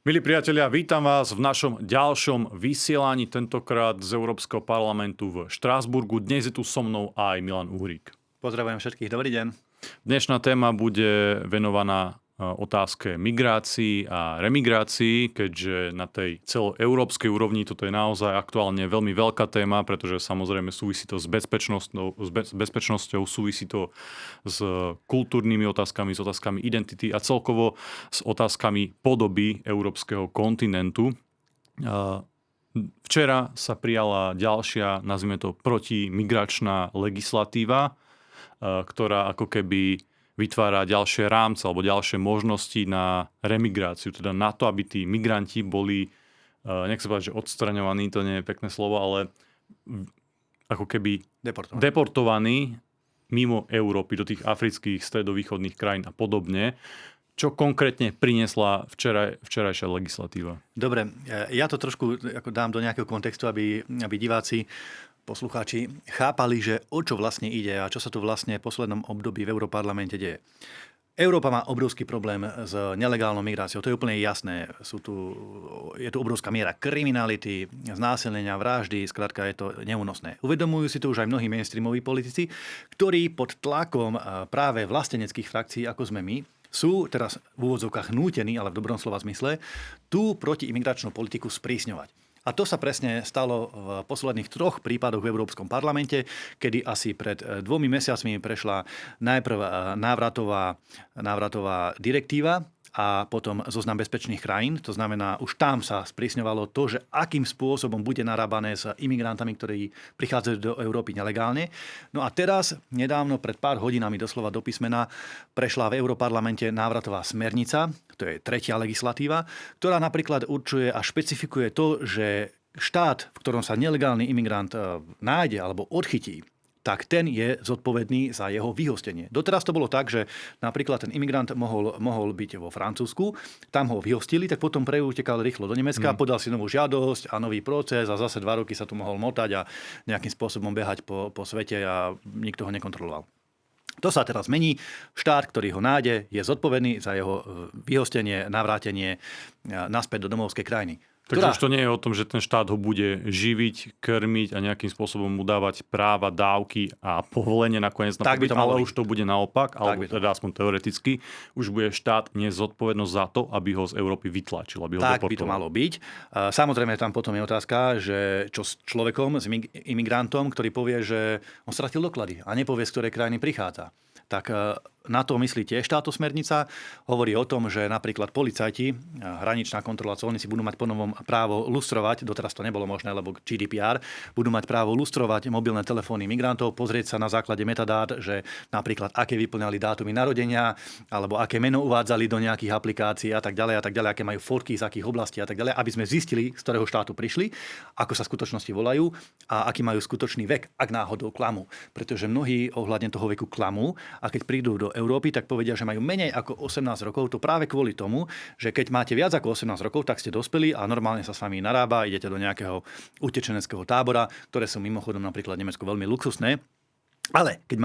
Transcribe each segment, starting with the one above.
Milí priatelia, vítam vás v našom ďalšom vysielaní, tentokrát z Európskeho parlamentu v Štrásburgu. Dnes je tu so mnou aj Milan Uhrík. Pozdravujem všetkých, dobrý deň. Dnešná téma bude venovaná otázke migrácií a remigrácií, keďže na tej celoeurópskej úrovni toto je naozaj aktuálne veľmi veľká téma, pretože samozrejme súvisí to s bezpečnosťou, súvisí to s kultúrnymi otázkami, s otázkami identity a celkovo s otázkami podoby európskeho kontinentu. Včera sa prijala ďalšia, nazvime to, protimigračná legislatíva, ktorá ako keby vytvára ďalšie rámce alebo ďalšie možnosti na remigráciu, teda na to, aby tí migranti boli, nech sa povedať, že odstraňovaní, to nie je pekné slovo, ale ako keby deportovaní mimo Európy, do tých afrických, stredovýchodných krajín a podobne. Čo konkrétne priniesla včerajšia legislatíva? Dobre, ja to trošku dám do nejakého kontextu, aby diváci, poslucháči chápali, že o čo vlastne ide a čo sa tu vlastne v poslednom období v Európarlamente deje. Európa má obrovský problém s nelegálnou migráciou, to je úplne jasné. Je tu obrovská miera kriminality, znásilnenia, vraždy, skrátka je to neúnosné. Uvedomujú si to už aj mnohí mainstreamoví politici, ktorí pod tlakom práve vlasteneckých frakcií, ako sme my, sú teraz v úvodzovkách nútení, ale v dobrom slova zmysle, tú protiimigračnú politiku sprísňovať. A to sa presne stalo v posledných 3 prípadoch v Európskom parlamente, kedy asi pred 2 mesiacmi prešla najprv návratová direktíva a potom zoznam bezpečných krajín. To znamená, už tam sa sprísňovalo to, že akým spôsobom bude narábané s imigrantami, ktorí prichádzajú do Európy nelegálne. No a teraz, nedávno, pred pár hodinami, doslova do písmena, prešla v Európarlamente návratová smernica, to je 3. legislatíva, ktorá napríklad určuje a špecifikuje to, že štát, v ktorom sa nelegálny imigrant nájde alebo odchytí, tak ten je zodpovedný za jeho vyhostenie. Doteraz to bolo tak, že napríklad ten imigrant mohol byť vo Francúzsku, tam ho vyhostili, tak potom preutekal rýchlo do Nemecka, podal si novú žiadosť a nový proces a zase 2 roky sa tu mohol motať a nejakým spôsobom behať po svete a nikto ho nekontroloval. To sa teraz mení. Štát, ktorý ho nájde, je zodpovedný za jeho vyhostenie, navrátenie naspäť do domovskej krajiny. Takže už to nie je o tom, že ten štát ho bude živiť, krmiť a nejakým spôsobom mu dávať práva, dávky a povolenie nakoniec na pobyt, ale už to bude naopak, alebo teda aspoň teoreticky, už bude štát niesť zodpovednosť za to, aby ho z Európy vytlačil, aby ho deportoval. Tak by to malo byť. Samozrejme, tam potom je otázka, že čo s človekom, s imigrantom, ktorý povie, že on stratil doklady a nepovie, z ktorej krajiny prichádza. Tak na to myslí tiež táto smernica. Hovorí o tom, že napríklad policajti, hraničná kontrola, colníci budú mať ponovom právo lustrovať, doteraz to nebolo možné, lebo GDPR, budú mať právo lustrovať mobilné telefóny migrantov, pozrieť sa na základe metadát, že napríklad aké vyplňali dátumy narodenia, alebo aké meno uvádzali do nejakých aplikácií a tak ďalej, aké majú fotky z akých oblastí a tak ďalej, aby sme zistili, z ktorého štátu prišli, ako sa v skutočnosti volajú a aký majú skutočný vek, ak náhodou klamú. Pretože mnohí ohľadne toho veku klamú a keď prídu do Európy, tak povedia, že majú menej ako 18 rokov. To práve kvôli tomu, že keď máte viac ako 18 rokov, tak ste dospelí a normálne sa s vami narába, idete do nejakého utečeneckého tábora, ktoré sú mimochodom napríklad v Nemecku veľmi luxusné. Ale keď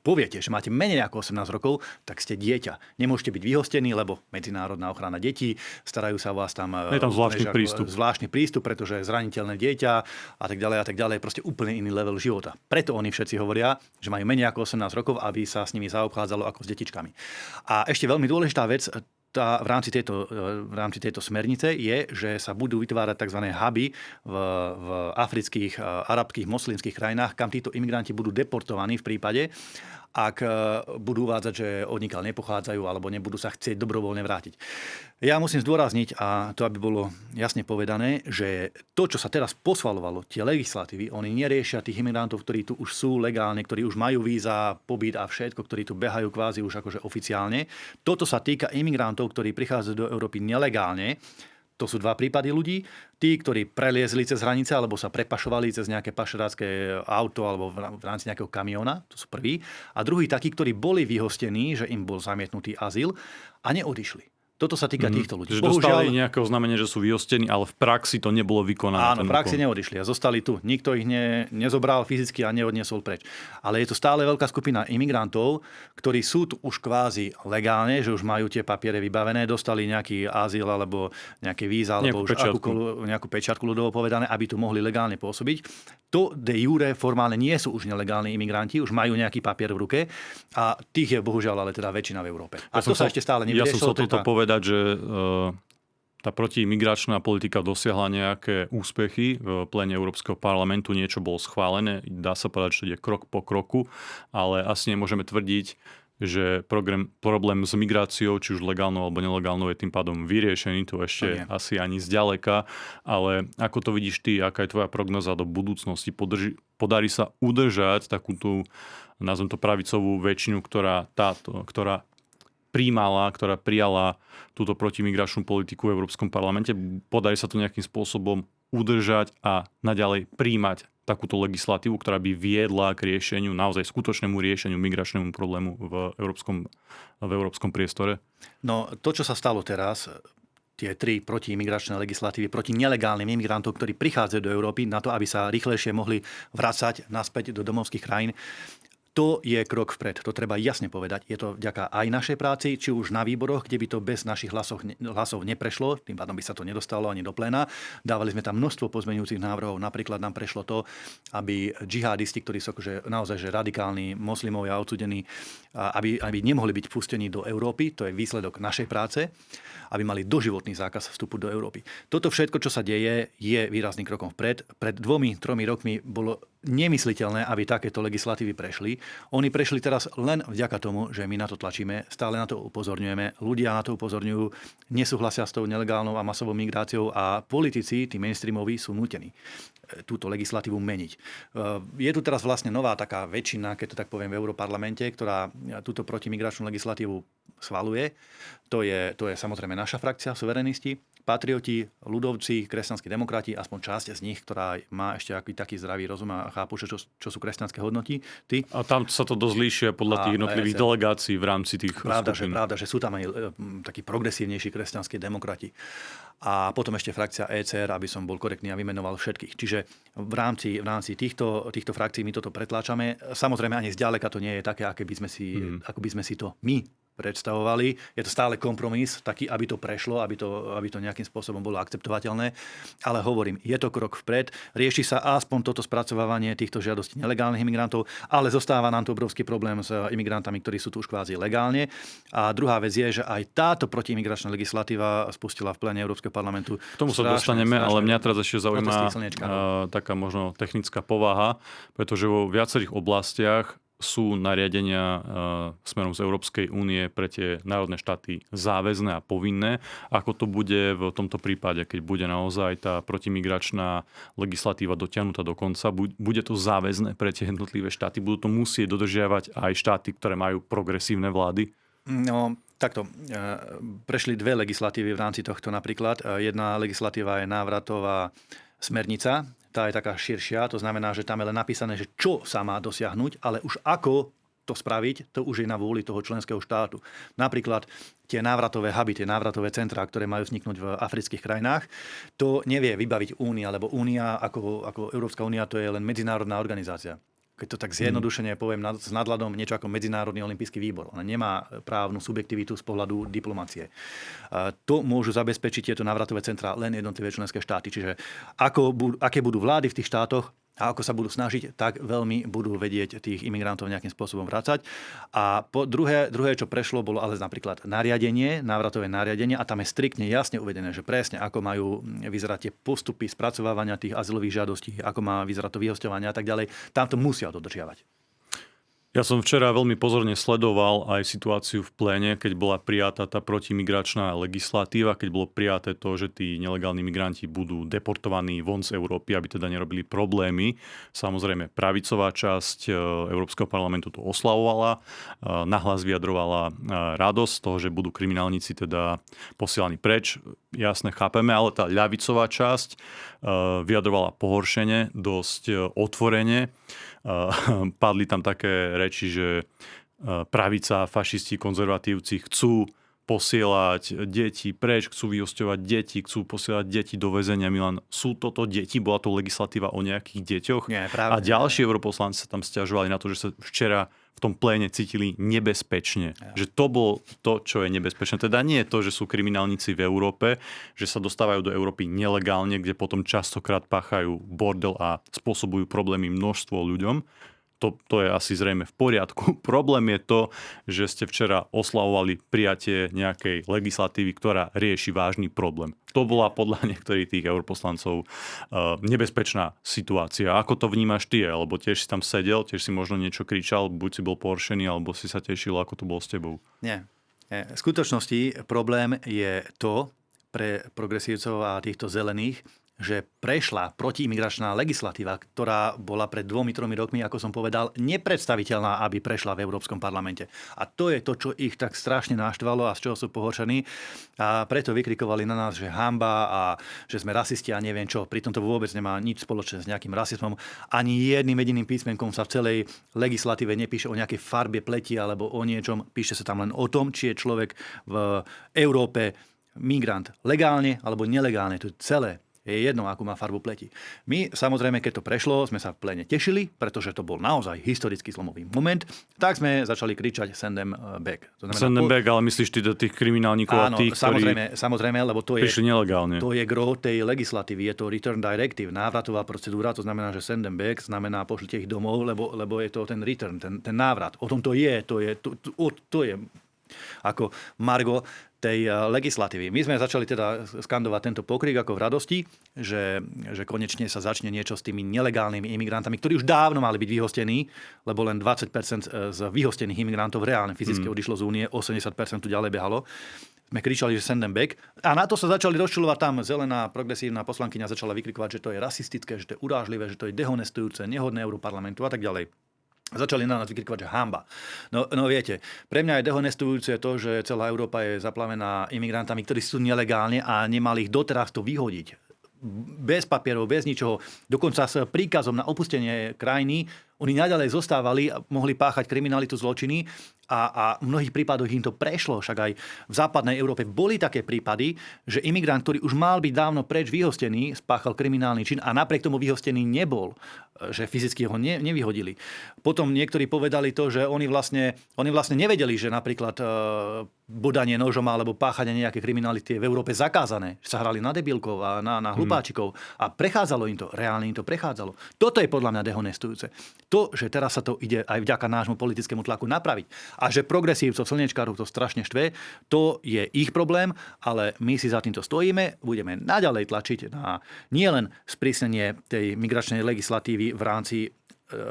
poviete, že máte menej ako 18 rokov, tak ste dieťa. Nemôžete byť vyhostení, lebo medzinárodná ochrana detí, starajú sa o vás tam... Je tam zvláštny prístup, pretože je zraniteľné dieťa a tak ďalej. Proste úplne iný level života. Preto oni všetci hovoria, že majú menej ako 18 rokov, aby sa s nimi zaobchádzalo ako s detičkami. A ešte veľmi dôležitá vec, v rámci tejto smernice je, že sa budú vytvárať tzv. Huby v afrických, arabských, moslimských krajinách, kam títo imigranti budú deportovaní v prípade, ak budú uvádzať, že odnikiaľ nepochádzajú alebo nebudú sa chcieť dobrovoľne vrátiť. Ja musím zdôrazniť, a to aby bolo jasne povedané, že to, čo sa teraz posvalovalo, tie legislatívy, oni neriešia tých imigrantov, ktorí tu už sú legálne, ktorí už majú víza, pobyt a všetko, ktorí tu behajú kvázi už akože oficiálne. Toto sa týka imigrantov, ktorí prichádzajú do Európy nelegálne. To sú 2 prípady ľudí. Tí, ktorí preliezli cez hranice alebo sa prepašovali cez nejaké pašerácké auto alebo v rámci nejakého kamióna. To sú prvý. A druhý takí, ktorí boli vyhostení, že im bol zamietnutý azyl a neodišli. Toto sa týka týchto ľudí. Že dostali nejaké oznámenie, že sú vyhostení, ale v praxi to nebolo vykonané. Áno, v praxi neodišli a zostali tu. Nikto ich nezobral fyzicky a neodniesol preč. Ale je to stále veľká skupina imigrantov, ktorí sú tu už kvázi legálne, že už majú tie papiere vybavené, dostali nejaký azyl alebo nejaké víza, alebo už nejakú pečiatku ľudovo povedané, aby tu mohli legálne pôsobiť. To de jure formálne nie sú už nelegálni imigranti, už majú nejaký papier v ruke a tých je bohužiaľ ale teda väčšina v Európe. A to sa ešte stále nevyriešilo. Ja som sa toto povedať, že tá protiimigračná politika dosiahla nejaké úspechy v pléne Európskeho parlamentu, niečo bolo schválené, dá sa povedať, že ide krok po kroku, ale asi nemôžeme tvrdiť, že problém s migráciou, či už legálnou alebo nelegálnou, je tým pádom vyriešený, to ešte asi ani zďaleka, ale ako to vidíš ty, aká je tvoja prognoza do budúcnosti? Podarí sa udržať takúto, nazvem to pravicovú väčšinu, ktorá prijala túto protimigračnú politiku v Európskom parlamente. Podarí sa to nejakým spôsobom udržať a naďalej príjmať takúto legislatívu, ktorá by viedla k riešeniu, naozaj skutočnému riešeniu migračnému problému v európskom priestore? No to, čo sa stalo teraz, tie 3 protiimigračné legislatívy proti nelegálnym imigrantom, ktorí prichádzajú do Európy na to, aby sa rýchlejšie mohli vracať naspäť do domovských krajín, to je krok vpred, to treba jasne povedať. Je to vďaka aj našej práci, či už na výboroch, kde by to bez našich hlasov neprešlo, tým pádom by sa to nedostalo ani do pléna. Dávali sme tam množstvo pozmeňujúcich návrhov, napríklad nám prešlo to, aby džihadisti, ktorí sú akože naozaj že radikálni moslimovia odsúdení, aby nemohli byť pustení do Európy, to je výsledok našej práce, aby mali doživotný zákaz vstupu do Európy. Toto všetko, čo sa deje, je výrazným krokom vpred. Pred 2-3 rokmi bolo nemysliteľné, aby takéto legislatívy prešli. Oni prešli teraz len vďaka tomu, že my na to tlačíme, stále na to upozorňujeme, ľudia na to upozorňujú, nesúhlasia s tou nelegálnou a masovou migráciou a politici, tí mainstreamoví, sú nútení túto legislatívu meniť. Je tu teraz vlastne nová taká väčšina, keď to tak poviem, v Europarlamente, ktorá túto protimigračnú legislatívu schvaľuje. To je samozrejme naša frakcia, suverenisti, patrioti, ľudovci, kresťanskí demokrati, aspoň časť z nich, ktorá má ešte taký zdravý rozum a chápu, čo sú kresťanské hodnoty. A tam sa to dosť líšia podľa tých jednotlivých delegácií v rámci tých skupín. Pravda, že sú tam aj takí progresívnejší kresťanskí demokrati. A potom ešte frakcia ECR, aby som bol korektný a vymenoval všetkých. Čiže v rámci týchto frakcií my toto pretláčame. Samozrejme ani zďaleka to nie je také, ako by sme si to my predstavovali. Je to stále kompromis, taký, aby to prešlo, aby to nejakým spôsobom bolo akceptovateľné. Ale hovorím, je to krok vpred. Rieši sa aspoň toto spracovávanie týchto žiadostí nelegálnych imigrantov, ale zostáva nám tu obrovský problém s imigrantami, ktorí sú tu už kvázi legálne. A druhá vec je, že aj táto protiimigračná legislatíva spustila v pléne Európskeho parlamentu. K tomu sa dostaneme, ale mňa teraz ešte zaujíma taká možno technická povaha, pretože vo viacerých oblastiach sú nariadenia smerom z Európskej únie pre tie národné štáty záväzné a povinné. Ako to bude v tomto prípade, keď bude naozaj tá protimigračná legislatíva dotiahnutá do konca? Bude to záväzné pre tie jednotlivé štáty? Budú to musieť dodržiavať aj štáty, ktoré majú progresívne vlády? No, takto. Prešli 2 legislatívy v rámci tohto napríklad. Jedna legislatíva je návratová smernica. Tá je taká širšia, to znamená, že tam je len napísané, že čo sa má dosiahnuť, ale už ako to spraviť, to už je na vôli toho členského štátu. Napríklad tie návratové huby, tie návratové centrá, ktoré majú vzniknúť v afrických krajinách, to nevie vybaviť Únia, lebo Únia ako Európska únia to je len medzinárodná organizácia. Keď to tak zjednodušene poviem s nadhľadom, niečo ako Medzinárodný olympijský výbor. Ona nemá právnu subjektivitu z pohľadu diplomacie. To môžu zabezpečiť tieto návratové centrá len jednotlivé členské štáty. Čiže aké budú vlády v tých štátoch a ako sa budú snažiť, tak veľmi budú vedieť tých imigrantov nejakým spôsobom vracať. A druhé, čo prešlo, bolo ale napríklad návratové nariadenie a tam je striktne jasne uvedené, že presne ako majú vyzerať tie postupy spracovávania tých azylových žiadostí, ako má vyzerať to vyhosťovanie a tak ďalej. Tam to musia dodržiavať. Ja som včera veľmi pozorne sledoval aj situáciu v pléne, keď bola prijatá tá protimigračná legislatíva, keď bolo prijaté to, že tí nelegálni migranti budú deportovaní von z Európy, aby teda nerobili problémy. Samozrejme, pravicová časť Európskeho parlamentu to oslavovala, nahlas vyjadrovala radosť z toho, že budú kriminálnici teda posielaní preč. Jasne, chápeme, ale tá ľavicová časť vyjadrovala pohoršenie, dosť otvorene. Padli tam také reči, že pravica, fašisti, konzervatívci chcú posielať deti preč, chcú vyhosťovať deti, chcú posielať deti do väzenia. Milan, sú toto deti? Bola to legislatíva o nejakých deťoch? Nie, práve. A ďalší europoslanci sa tam sťažovali na to, že sa včera v tom pléne cítili nebezpečne. Ja. Že to bolo to, čo je nebezpečné. Teda nie je to, že sú kriminálnici v Európe, že sa dostávajú do Európy nelegálne, kde potom častokrát páchajú bordel a spôsobujú problémy množstvo ľuďom. To je asi zrejme v poriadku. Problém je to, že ste včera oslavovali prijatie nejakej legislatívy, ktorá rieši vážny problém. To bola podľa niektorých tých europoslancov nebezpečná situácia. Ako to vnímaš ty? Alebo tiež si tam sedel, tiež si možno niečo kričal, buď si bol poršený, alebo si sa tešil, ako to bolo s tebou? Nie. V skutočnosti problém je to pre progresívcov a týchto zelených, že prešla protiimigračná legislatíva, ktorá bola pred 2-3 rokmi, ako som povedal, nepredstaviteľná, aby prešla v Európskom parlamente. A to je to, čo ich tak strašne naštvalo a z čoho sú pohoršení. A preto vykrikovali na nás, že hanba a že sme rasisti a neviem čo. Pritom to vôbec nemá nič spoločné s nejakým rasizmom. Ani jedným jediným písmenkom sa v celej legislatíve nepíše o nejakej farbe pleti alebo o niečom. Píše sa tam len o tom, či je človek v Európe migrant legálne alebo nelegálne. To je celé. Je jedno, akú má farbu pleti. My, samozrejme, keď to prešlo, sme sa v pléne tešili, pretože to bol naozaj historický zlomový moment, tak sme začali kričať send them back. To znamená, send them back, ale myslíš ty do tých kriminálnikov a tých, samozrejme, lebo to je, prišli nelegálne. To je gro tej legislatívy, je to return directive, návratová procedúra, to znamená, že send them back znamená pošlite ich domov, lebo je to ten return, ten návrat. O tom to je ako Margo tej legislatívy. My sme začali teda skandovať tento pokrik ako v radosti, že konečne sa začne niečo s tými nelegálnymi imigrantami, ktorí už dávno mali byť vyhostení, lebo len 20% z vyhostených imigrantov reálne fyzicky odišlo z únie, 80% tu ďalej behalo. Sme kričali, že send them back. A na to sa začali rozčulovať tam. Zelená progresívna poslankyňa začala vykrikovať, že to je rasistické, že to je urážlivé, že to je dehonestujúce, nehodné Europarlamentu a tak ďalej. Začali na nás vykrikovať, že hanba. No viete, pre mňa je dehonestujúce to, že celá Európa je zaplavená imigrantami, ktorí sú nelegálne a nemali ich doteraz to vyhodiť. Bez papierov, bez ničoho, dokonca s príkazom na opustenie krajiny, oni naďalej zostávali a mohli páchať kriminalitu, zločiny a v mnohých prípadoch im to prešlo. Však aj v západnej Európe boli také prípady, že imigrant, ktorý už mal byť dávno preč vyhostený, spáchal kriminálny čin a napriek tomu vyhostený nebol, že fyzicky ho nevyhodili. Potom niektorí povedali to, že oni vlastne nevedeli, že napríklad bodanie nožom alebo páchanie nejaké kriminality je v Európe zakázané. Sa hrali na debilkov a na hlupáčikov a prechádzalo im to, reálne im to prechádzalo. Toto je podľa mňa dehonestujúce. To, že teraz sa to ide aj vďaka nášmu politickému tlaku napraviť a že progresívcov, slnečkárov to strašne štve, to je ich problém, ale my si za týmto stojíme, budeme naďalej tlačiť na nielen sprísnenie tej migračnej legislatívy v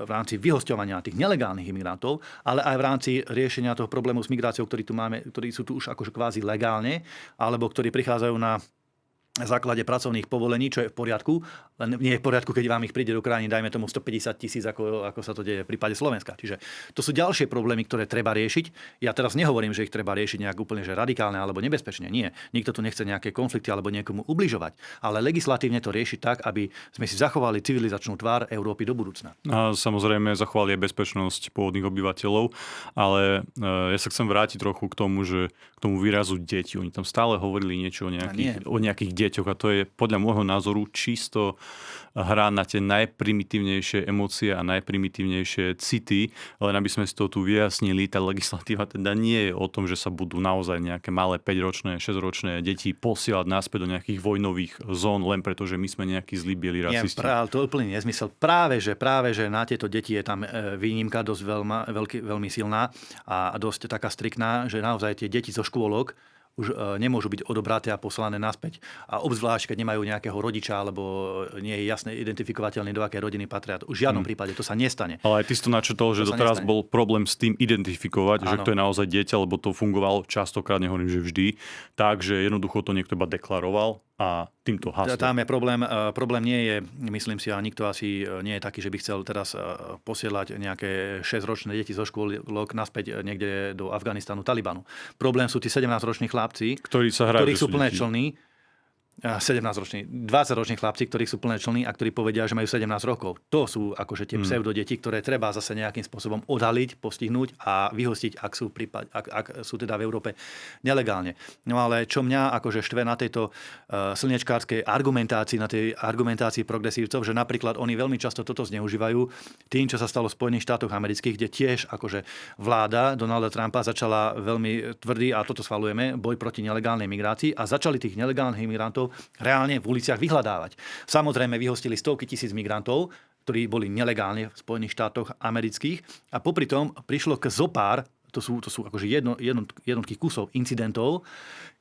rámci vyhosťovania tých nelegálnych imigrantov, ale aj v rámci riešenia toho problému s migráciou, ktorý tu máme, ktorí sú tu už akože kvázi legálne, alebo ktorí prichádzajú na základe pracovných povolení, čo je v poriadku. Len nie je v poriadku, keď vám ich príde do krajiny, dajme tomu 150 000, ako sa to deje v prípade Slovenska. Čiže to sú ďalšie problémy, ktoré treba riešiť. Ja teraz nehovorím, že ich treba riešiť nejak úplne že radikálne alebo nebezpečne. Nie. Nikto tu nechce nejaké konflikty alebo niekomu ubližovať. Ale legislatívne to riešiť tak, aby sme si zachovali civilizačnú tvár Európy do budúcna. A samozrejme zachovali aj bezpečnosť pôvodných obyvateľov, ale ja sa chcem vrátiť trochu k tomu výrazu deti. Oni tam stále hovorili niečo o nejakých deťoch a to je podľa môjho názoru čisto hra na tie najprimitívnejšie emócie a najprimitívnejšie city, len aby sme si to tu vyjasnili, tá legislatíva teda nie je o tom, že sa budú naozaj nejaké malé 5-ročné, 6-ročné deti posielať naspäť do nejakých vojnových zón, len preto, že my sme nejakí zlí bieli rasisti. To je úplný nezmysel. Práve, že na tieto deti je tam výnimka dosť veľmi silná a dosť taká striktná, že naozaj tie deti zo škôlok už nemôžu byť odobraté a poslané naspäť. A obzvlášť, keď nemajú nejakého rodiča, alebo nie je jasne identifikovateľný, do akej rodiny patria. Už v žiadnom prípade to sa nestane. Ale aj ty si to načetol, že doteraz bol problém s tým identifikovať, že to je naozaj dieťa, lebo to fungovalo častokrát, nehovorím, že vždy. Takže jednoducho to niekto iba deklaroval a týmto haslo. Tam je problém. Problém nie je, myslím si, a nikto asi nie je taký, že by chcel teraz posielať nejaké 6-ročné deti zo škôlok naspäť niekde do Afganistanu, Talibanu. Problém sú tí 17-roční chlapci, ktorí sú plné člny. 17-roční, 20-roční chlapci, ktorí sú plné člny a ktorí povedia, že majú 17 rokov. To sú akože tie pseudodeti, ktoré treba zase nejakým spôsobom odhaliť, postihnúť a vyhostiť, ak sú teda v Európe nelegálne. No ale čo mňa akože štve na tejto slnečkárskej argumentácii, na tej argumentácii progresívcov, že napríklad oni veľmi často toto zneužívajú tým, čo sa stalo v Spojených štátoch amerických, kde tiež akože vláda Donalda Trumpa začala veľmi tvrdý, a toto schvaľujeme, boj proti nelegálnej migrácii a začali tých nelegálnych migrantov reálne v uliciach vyhľadávať. Samozrejme vyhostili stovky tisíc migrantov, ktorí boli nelegálne v Spojených štátoch amerických a popri tom prišlo k zopár, to sú akože jednotky kusov incidentov,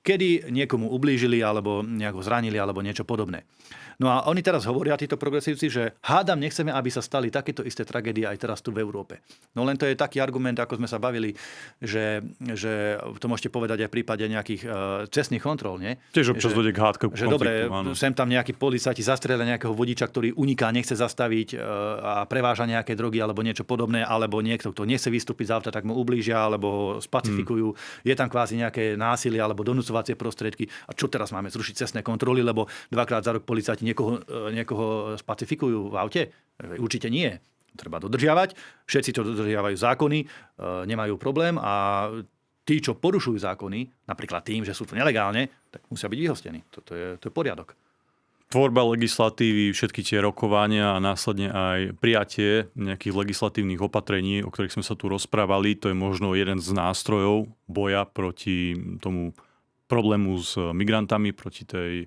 kedy niekomu ublížili alebo nejako zranili alebo niečo podobné. No a oni teraz hovoria, títo progresívci, že hádam, nechceme, aby sa stali takéto isté tragédie aj teraz tu v Európe. No len to je taký argument, ako sme sa bavili, že to môžete povedať aj v prípade nejakých cestných kontrol, nie? Tiež občas dojde k hádke. Že dobre, sem tam nejaký policajti zastrieľa nejakého vodiča, ktorý uniká, nechce zastaviť a preváža nejaké drogy alebo niečo podobné, alebo niekto, kto nechce vystúpiť z auta, tak mu ublížia alebo ho spacifikujú. Je tam kvázi nejaké násilie alebo donúcovacie prostriedky. A čo teraz máme? Zrušiť cestné kontroly, lebo dvakrát za rok policajti niekoho spacifikujú v aute? Určite nie. Treba dodržiavať. Všetci, čo dodržiavajú zákony, nemajú problém a tí, čo porušujú zákony, napríklad tým, že sú tu nelegálne, tak musia byť vyhostení. To je poriadok. Tvorba legislatívy, všetky tie rokovania a následne aj prijatie nejakých legislatívnych opatrení, o ktorých sme sa tu rozprávali, to je možno jeden z nástrojov boja proti tomu problému s migrantami, proti tej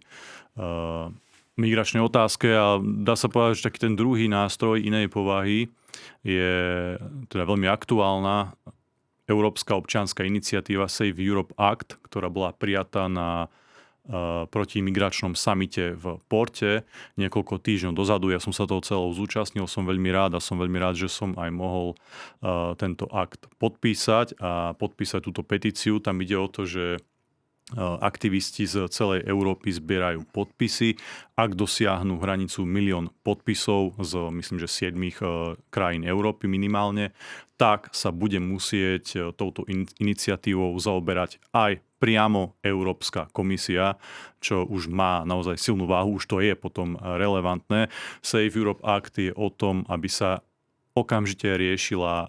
migračnej otázke, a dá sa povedať, že taký ten druhý nástroj inej povahy je teda veľmi aktuálna Európska občianska iniciatíva Save Europe Act, ktorá bola prijatá na protimigračnom samite v Porte niekoľko týždňov dozadu. Ja som sa toho celého zúčastnil, som veľmi rád a som veľmi rád, že som aj mohol tento akt podpísať a podpísať túto petíciu. Tam ide o to, že aktivisti z celej Európy zbierajú podpisy. Ak dosiahnu hranicu 1 000 000 podpisov z, myslím, že 7 krajín Európy minimálne, tak sa bude musieť touto iniciatívou zaoberať aj priamo Európska komisia, čo už má naozaj silnú váhu, už to je potom relevantné. Save Europe Act je o tom, aby sa okamžite riešila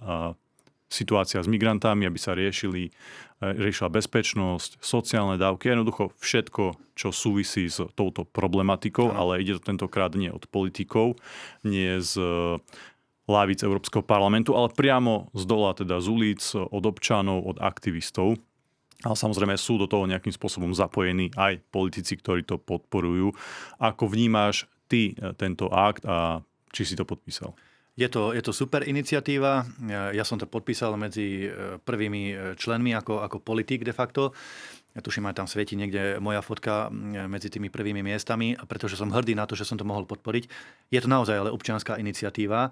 situácia s migrantami, aby sa riešila bezpečnosť, sociálne dávky, jednoducho všetko, čo súvisí s touto problematikou, ale ide to tentokrát nie od politikov, nie z lávic Európskeho parlamentu, ale priamo z dola, teda z ulic, od občanov, od aktivistov. Ale samozrejme sú do toho nejakým spôsobom zapojení aj politici, ktorí to podporujú. Ako vnímáš ty tento akt a či si to podpísal? Je to super iniciatíva. Ja som to podpísal medzi prvými členmi ako politik de facto. Ja tuším, aj tam svieti niekde moja fotka medzi tými prvými miestami, pretože som hrdý na to, že som to mohol podporiť. Je to naozaj ale občianská iniciatíva.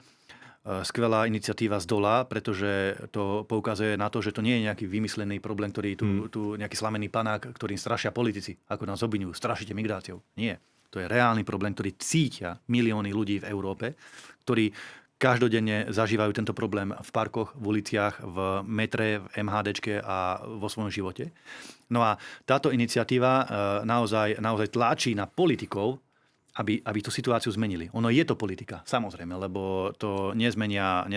Skvelá iniciatíva z dola, pretože to poukazuje na to, že to nie je nejaký vymyslený problém, ktorý tu nejaký slamený panák, ktorým strašia politici, ako nás obviňujú, strašíte migráciou. Nie. To je reálny problém, ktorý cítia milióny ľudí v Európe, ktorí každodenne zažívajú tento problém v parkoch, v uliciach, v metre, v MHDčke a vo svojom živote. No a táto iniciatíva naozaj tlačí na politikov, aby tú situáciu zmenili. Ono je to politika, samozrejme, lebo to nezmenia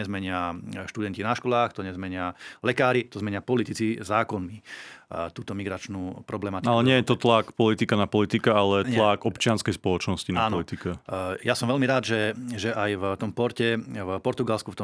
študenti na školách, to nezmenia lekári, to zmenia politici zákonmi túto migračnú problematiku. Ale nie je to tlak politika na politika, ale tlak občianskej spoločnosti na politika. Ja som veľmi rád, že aj v tom Porte, v Portugalsku,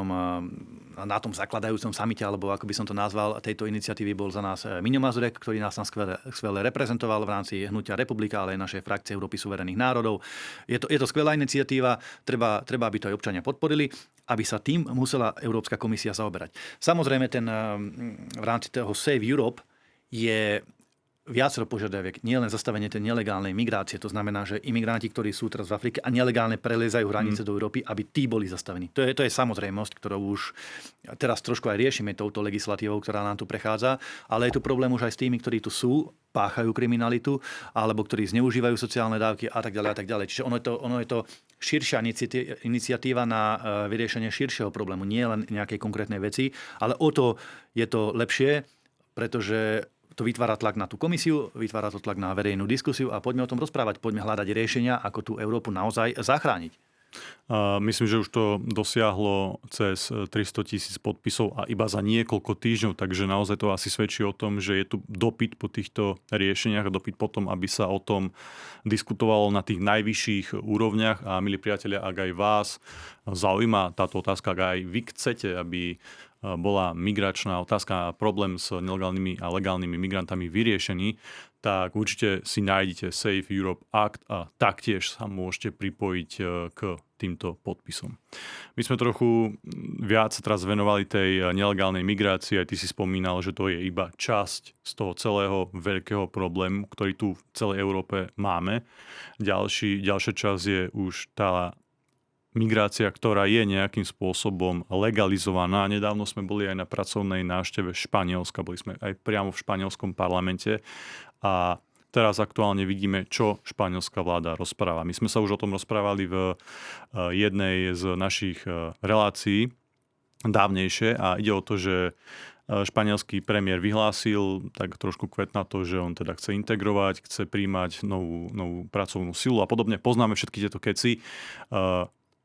na tom zakladajúcom samite, alebo ako by som to nazval, tejto iniciatívy bol za nás Miňo Mazurek, ktorý nás tam skvele reprezentoval v rámci Hnutia Republika, ale aj našej frakcie Európy suverénnych národov. Je to skvelá iniciatíva, treba, aby to aj občania podporili, aby sa tým musela Európska komisia zaoberať. Samozrejme, v rámci toho Save Europe je viacero požiadaviek, nielen zastavenie tej nelegálnej migrácie. To znamená, že imigranti, ktorí sú teraz v Afrike a nelegálne preliezajú hranice do Európy, aby tí boli zastavení. To je samozrejmosť, ktorú už teraz trošku aj riešime touto legislatívou, ktorá nám tu prechádza, ale je tu problém už aj s tými, ktorí tu sú, páchajú kriminalitu, alebo ktorí zneužívajú sociálne dávky a tak ďalej a tak ďalej. Čiže ono je to širšia iniciatíva na vyriešenie širšieho problému, nie len nejakej konkrétnej veci, ale o to je to lepšie, pretože to vytvára tlak na tú komisiu, vytvára to tlak na verejnú diskusiu a poďme o tom rozprávať, poďme hľadať riešenia, ako tú Európu naozaj zachrániť. Myslím, že už to dosiahlo cez 300 000 podpisov a iba za niekoľko týždňov, takže naozaj to asi svedčí o tom, že je tu dopyt po týchto riešeniach a dopyt potom, aby sa o tom diskutovalo na tých najvyšších úrovniach. A milí priatelia, ak aj vás zaujíma táto otázka, ak aj vy chcete, aby bola migračná otázka a problém s nelegálnymi a legálnymi migrantami vyriešený, tak určite si nájdete Save Europe Act a taktiež sa môžete pripojiť k týmto podpisom. My sme trochu viac teraz venovali tej nelegálnej migrácii, aj ty si spomínal, že to je iba časť z toho celého veľkého problému, ktorý tu v celej Európe máme. Ďalšia časť je už tá migrácia, ktorá je nejakým spôsobom legalizovaná. Nedávno sme boli aj na pracovnej návšteve Španielska, boli sme aj priamo v španielskom parlamente a teraz aktuálne vidíme, čo španielská vláda rozpráva. My sme sa už o tom rozprávali v jednej z našich relácií dávnejšie a ide o to, že španielský premiér vyhlásil tak trošku kvetnato, že on teda chce integrovať, chce príjmať novú pracovnú silu a podobne. Poznáme všetky tieto keci.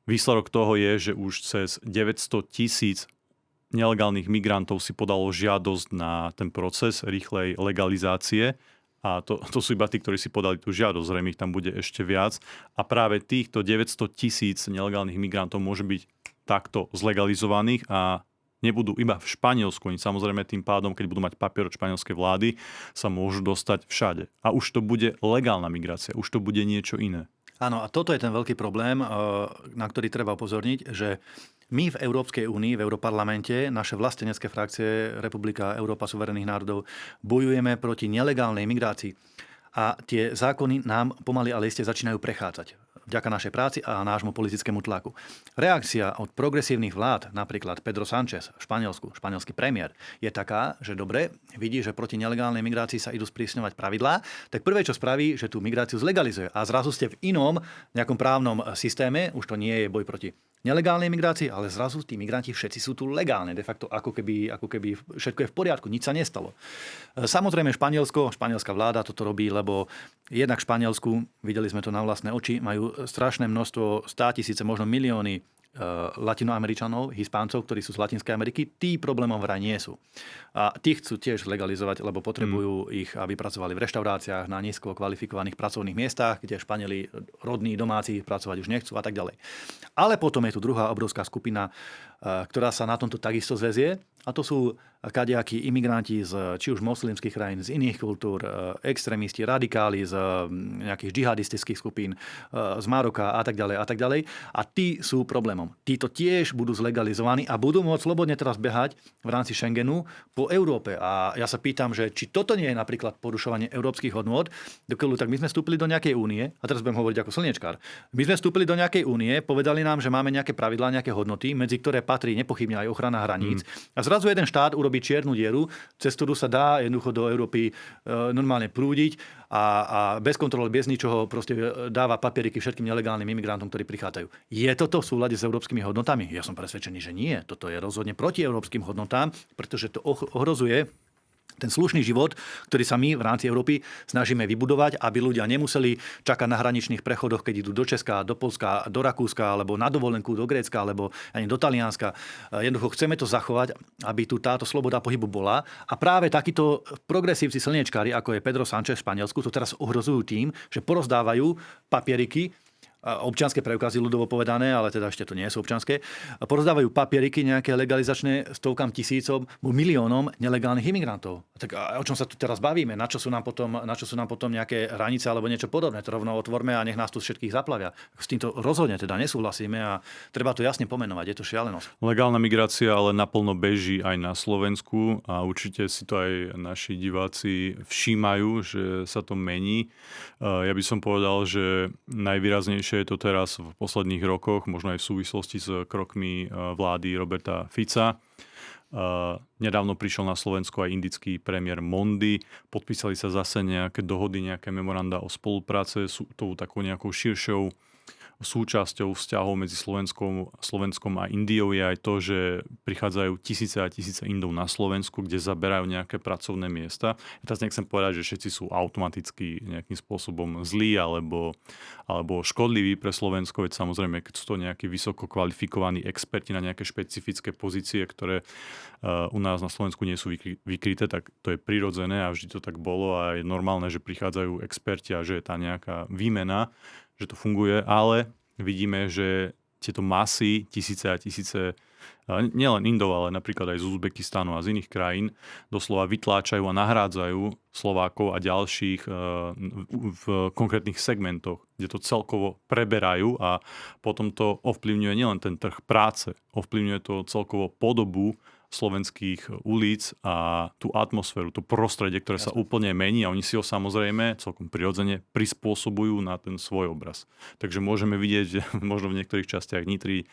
Výsledok toho je, že už cez 900 000 nelegálnych migrantov si podalo žiadosť na ten proces rýchlej legalizácie. A to sú iba tí, ktorí si podali tú žiadosť, zrejme ich tam bude ešte viac. A práve týchto 900 000 nelegálnych migrantov môže byť takto zlegalizovaných a nebudú iba v Španielsku. Oni samozrejme tým pádom, keď budú mať papier od španielskej vlády, sa môžu dostať všade. A už to bude legálna migrácia, už to bude niečo iné. Áno, a toto je ten veľký problém, na ktorý treba upozorniť, že my v Európskej únii, v Europarlamente, naše vlastenecké frakcie Republika Európa suverénnych národov, bojujeme proti nelegálnej migrácii. A tie zákony nám pomaly ale iste začínajú prechádzať vďaka našej práci a nášmu politickému tlaku. Reakcia od progresívnych vlád, napríklad Pedro Sánchez v Španielsku, španielský premiér, je taká, že dobre, vidí, že proti nelegálnej migrácii sa idú sprísňovať pravidlá, tak prvé, čo spraví, že tú migráciu zlegalizuje. A zrazu ste v inom nejakom právnom systéme, už to nie je boj proti nelegálnej migrácii, ale zrazu tí migranti všetci sú tu legálne. De facto ako keby všetko je v poriadku, nič sa nestalo. Samozrejme španielská vláda toto robí, lebo jednak v Španielsku, videli sme to na vlastné oči, majú strašné množstvo, 100 000, možno milióny Latinoameričanov, Hispáncov, ktorí sú z Latinskej Ameriky, tí problémom vraj nie sú. A tí chcú tiež legalizovať, lebo potrebujú ich, aby pracovali v reštauráciách na nízko kvalifikovaných pracovných miestach, kde Španieli rodní domáci pracovať už nechcú a tak ďalej. Ale potom je tu druhá obrovská skupina, ktorá sa na tomto takisto zväzie, a to sú kadejakí imigranti z či už moslimských krajín, z iných kultúr, extrémisti, radikáli z nejakých džihadistických skupín, z Maroka a tak ďalej a tak ďalej. A tí sú problémom. Títo tiež budú zlegalizovaní a budú môcť slobodne teraz behať v rámci Schengenu po Európe. A ja sa pýtam, že či toto nie je napríklad porušovanie európskych hodnôt, dokiaľ tak my sme vstúpili do nejakej únie, a teraz budem hovoriť ako slniečkár. My sme vstúpili do nejakej únie, povedali nám, že máme nejaké pravidlá, nejaké hodnoty, medzi ktoré patrí nepochybne aj ochrana hraníc. A zrazu jeden štát urobí čiernu dieru, cez ktorú sa dá jednoducho do Európy normálne prúdiť a bez kontroly, bez ničoho proste dáva papieriky všetkým nelegálnym imigrantom, ktorí prichádzajú. Je toto v súlade s európskymi hodnotami? Ja som presvedčený, že nie. Toto je rozhodne proti európskym hodnotám, pretože to ohrozuje ten slušný život, ktorý sa my v rámci Európy snažíme vybudovať, aby ľudia nemuseli čakať na hraničných prechodoch, keď idú do Česka, do Poľska, do Rakúska, alebo na dovolenku do Grécka, alebo ani do Talianska. Jednoducho chceme to zachovať, aby tu táto sloboda pohybu bola. A práve takíto progresívci slniečkári, ako je Pedro Sánchez v Španielsku, to teraz ohrozujú tým, že porozdávajú papieriky, občianske preukazy, ľudovo povedané, ale teda ešte to nie sú občianske, porozdávajú papieriky nejaké legalizačné stovkám tisícom, miliónom nelegálnych imigrantov. Tak o čom sa tu teraz bavíme? Na čo sú nám potom nejaké hranice alebo niečo podobné? To rovno otvorme a nech nás tu všetkých zaplavia. S týmto rozhodne teda nesúhlasíme a treba to jasne pomenovať. Je to šialenosť. Legálna migrácia ale naplno beží aj na Slovensku a určite si to aj naši diváci všímajú, že sa to mení. Ja by som povedal, že najvýraznejšie je to teraz v posledných rokoch, možno aj v súvislosti s krokmi vlády Roberta Fica. Nedávno prišiel na Slovensko aj indický premiér Modi. Podpísali sa zase nejaké dohody, nejaké memoranda o spolupráce s tou takou nejakou širšou súčasťou vzťahov medzi Slovenskom a Indiou je aj to, že prichádzajú tisíce a tisíce Indov na Slovensku, kde zaberajú nejaké pracovné miesta. Ja teraz nechcem povedať, že všetci sú automaticky nejakým spôsobom zlí alebo škodliví pre Slovensko, veď samozrejme, keď sú to nejakí vysoko kvalifikovaní experti na nejaké špecifické pozície, ktoré u nás na Slovensku nie sú vykryté, tak to je prirodzené a vždy to tak bolo a je normálne, že prichádzajú experti a že je tá nejaká výmena, že to funguje, ale vidíme, že tieto masy, tisíce a tisíce, nielen Indov, ale napríklad aj z Uzbekistanu a z iných krajín, doslova vytláčajú a nahrádzajú Slovákov a ďalších v konkrétnych segmentoch, kde to celkovo preberajú a potom to ovplyvňuje nielen ten trh práce, ovplyvňuje to celkovo podobu slovenských ulic a tú atmosféru, to prostredie, ktoré sa úplne mení a oni si ho samozrejme celkom prirodzene prispôsobujú na ten svoj obraz. Takže môžeme vidieť, že možno v niektorých častiach Nitry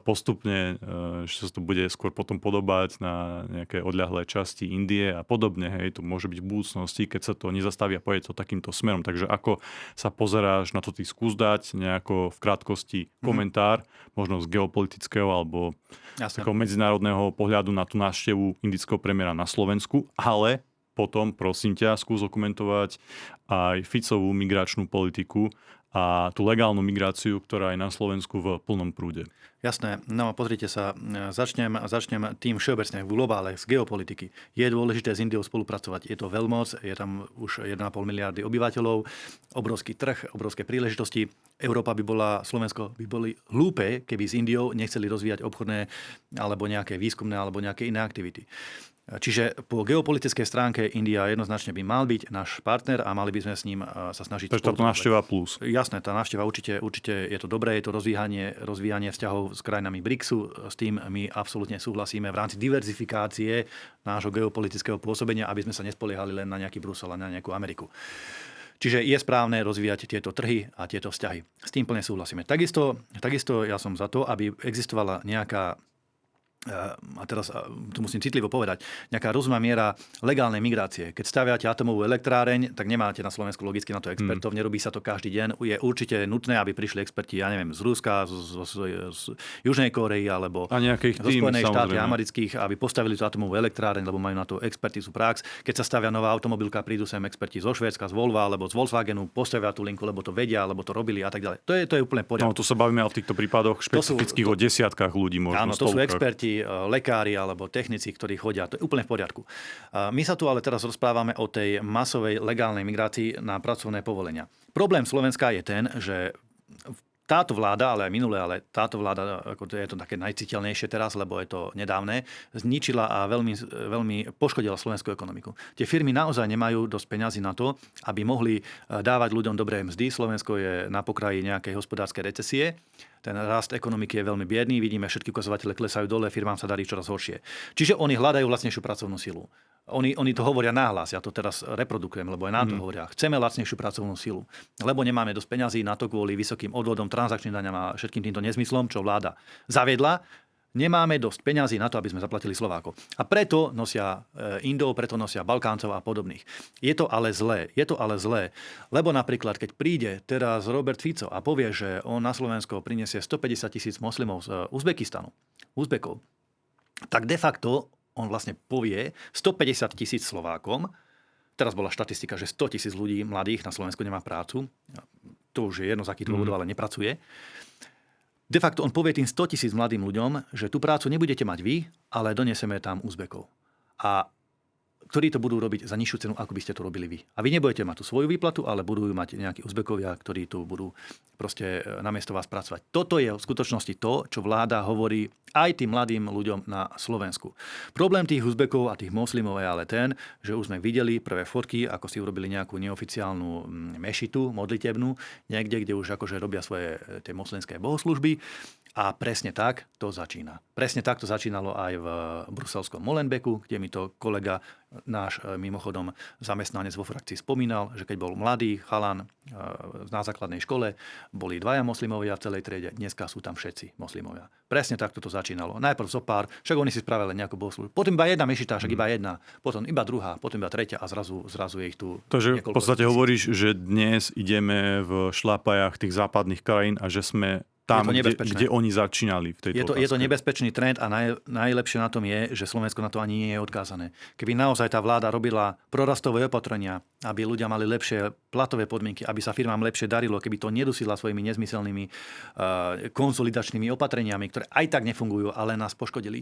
postupne, že sa to bude skôr potom podobať na nejaké odľahlé časti Indie a podobne. Hej, to môže byť v budúcnosti, keď sa to nezastaví a pôjde to takýmto smerom. Takže ako sa pozeráš na to, ty skús dať nejako v krátkosti komentár, možno z geopolitického alebo z takého medzinárodného pohľadu na tú návštevu indického premiéra na Slovensku, ale potom, prosím ťa, skús komentovať aj Ficovú migračnú politiku a tú legálnu migráciu, ktorá je na Slovensku v plnom prúde. Jasné. No pozrite sa, začnem tým všeobecne v globále z geopolitiky. Je dôležité s Indiou spolupracovať. Je to veľmoc, je tam už 1,5 miliardy obyvateľov, obrovský trh, obrovské príležitosti. Európa Slovensko by boli hlúpe, keby s Indiou nechceli rozvíjať obchodné alebo nejaké výskumné alebo nejaké iné aktivity. Čiže po geopolitickej stránke India jednoznačne by mal byť náš partner a mali by sme s ním sa snažiť. Takže táto návšteva plus. Jasné, tá návšteva určite je to dobré, je to rozvíjanie vzťahov s krajinami BRICSu. S tým my absolútne súhlasíme v rámci diverzifikácie nášho geopolitického pôsobenia, aby sme sa nespoliehali len na nejaký Brusel a na nejakú Ameriku. Čiže je správne rozvíjať tieto trhy a tieto vzťahy. S tým plne súhlasíme. Takisto ja som za to, aby existovala nejaká, a teraz tu musím citlivo povedať, nejaká rozumná miera legálnej migrácie. Keď staviate atomovú elektráreň, tak nemáte na Slovensku logicky na to expertov, nerobí sa to každý deň. Je určite nutné, aby prišli experti, z Ruska, z Južnej Kórey alebo zo Spojených štátov amerických, aby postavili tú atomovú elektráreň, lebo majú na to expertízu prax. Keď sa stavia nová automobilka, prídu sem experti zo Švédska, z Volva alebo z Volkswagenu, postavia tú linku, lebo to vedia, alebo to robili a tak ďalej. To je úplne v poriadku. No, tu sa bavíme o týchto prípadoch špecifických o desiatkách ľudí, možno áno, to sú experti, lekári alebo technici, ktorí chodia. To je úplne v poriadku. My sa tu ale teraz rozprávame o tej masovej legálnej migrácii na pracovné povolenia. Problém Slovenska je ten, že táto vláda, ale aj minulé, ale táto vláda, ako to je to také najciteľnejšie teraz, lebo je to nedávne, zničila a veľmi poškodila slovenskú ekonomiku. Tie firmy naozaj nemajú dosť peňazí na to, aby mohli dávať ľuďom dobré mzdy. Slovensko je na pokraji nejakej hospodárskej recesie. Ten rast ekonomiky je veľmi biedný, vidíme, všetky ukazovatele klesajú dole, firmám sa darí čoraz horšie. Čiže oni hľadajú lacnejšiu pracovnú silu. Oni to hovoria nahlas, ja to teraz reprodukujem, lebo aj nám to hovoria. Chceme lacnejšiu pracovnú silu, lebo nemáme dosť peňazí na to kvôli vysokým odvodom, transakčným daňam a všetkým týmto nezmyslom, čo vláda zaviedla. Nemáme dosť peňazí na to, aby sme zaplatili Slovákov. A preto nosia Indov, preto nosia Balkáncov a podobných. Je to ale zlé. Lebo napríklad, keď príde teraz Robert Fico a povie, že on na Slovensko prinesie 150 000 moslimov z Uzbekov, tak de facto on vlastne povie 150 000 Slovákom. Teraz bola štatistika, že 100 000 ľudí mladých na Slovensku nemá prácu. To už je jedno z akých dôvodov, ale nepracuje. De facto on povie tým 100 000 mladým ľuďom, že tú prácu nebudete mať vy, ale donesieme tam Uzbekov. A ktorí to budú robiť za nižšiu cenu, ako by ste to robili vy. A vy nebudete mať tú svoju výplatu, ale budú mať nejakí Uzbekovia, ktorí tu budú proste namiesto vás pracovať. Toto je v skutočnosti to, čo vláda hovorí aj tým mladým ľuďom na Slovensku. Problém tých Uzbekov a tých moslimov je ale ten, že už sme videli prvé fotky, ako si urobili nejakú neoficiálnu mešitu, modlitebnú, niekde, kde už akože robia svoje tie moslimské bohoslužby. A presne tak to začína. Presne tak to začínalo aj v bruselskom Molenbeeku, kde mi to kolega, náš mimochodom zamestnanec vo frakcii spomínal, že keď bol mladý chalan na základnej škole, boli 2 moslimovia v celej triede, dneska sú tam všetci moslimovia. Presne takto to začínalo. Najprv zo pár, však oni si spravili nejakú bohoslužbu. Potom iba jedna mešita, však iba jedna, potom iba druhá, potom iba tretia a zrazu je ich tu Takže niekoľko v podstate tisíc. hovoríš, že dnes ideme v šľapajách tých západných krajín a že sme tam, kde oni začínali v tejto otázke. Je to nebezpečný trend a najlepšie na tom je, že Slovensko na to ani nie je odkázané. Keby naozaj tá vláda robila prorastové opatrenia, aby ľudia mali lepšie platové podmienky, aby sa firmám lepšie darilo, keby to nedusila svojimi nezmyselnými konsolidačnými opatreniami, ktoré aj tak nefungujú, ale nás poškodili,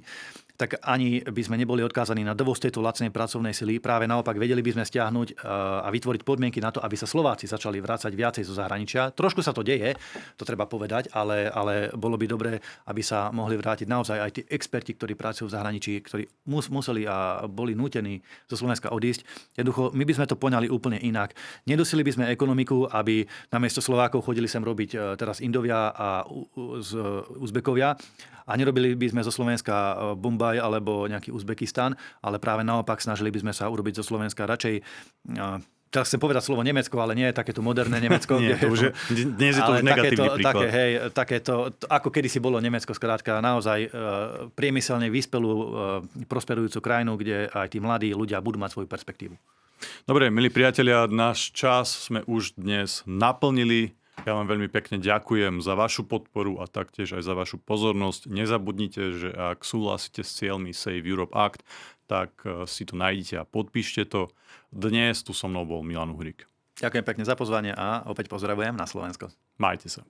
tak ani by sme neboli odkázaní na dovoz tejto lacnej pracovnej sily. Práve naopak vedeli by sme stiahnuť a vytvoriť podmienky na to, aby sa Slováci začali vrácať viacej zo zahraničia. Trošku sa to deje, to treba povedať, ale bolo by dobré, aby sa mohli vrátiť naozaj aj tí experti, ktorí pracujú v zahraničí, ktorí museli a boli nútení zo Slovenska odísť. Jednoducho, my by sme to poňali úplne inak. Nedusili by sme ekonomiku, aby namiesto Slovákov chodili sem robiť teraz Indovia a Uzbekovia a nerobili by sme zo Slovenska Bombaj alebo nejaký Uzbekistan, ale práve naopak snažili by sme sa urobiť zo Slovenska radšej teraz chcem povedať slovo Nemecko, ale nie je takéto moderné Nemecko. Nie, dnes je to už negatívny príklad. Takéto, ako kedysi bolo Nemecko, skrátka naozaj priemyselne vyspelú, prosperujúcu krajinu, kde aj tí mladí ľudia budú mať svoju perspektívu. Dobre, milí priatelia, náš čas sme už dnes naplnili. Ja vám veľmi pekne ďakujem za vašu podporu a taktiež aj za vašu pozornosť. Nezabudnite, že ak súhlasíte s cieľmi Save Europe Act, tak si to nájdete a podpíšte to. Dnes tu so mnou bol Milan Uhrík. Ďakujem pekne za pozvanie a opäť pozdravujem na Slovensko. Majte sa.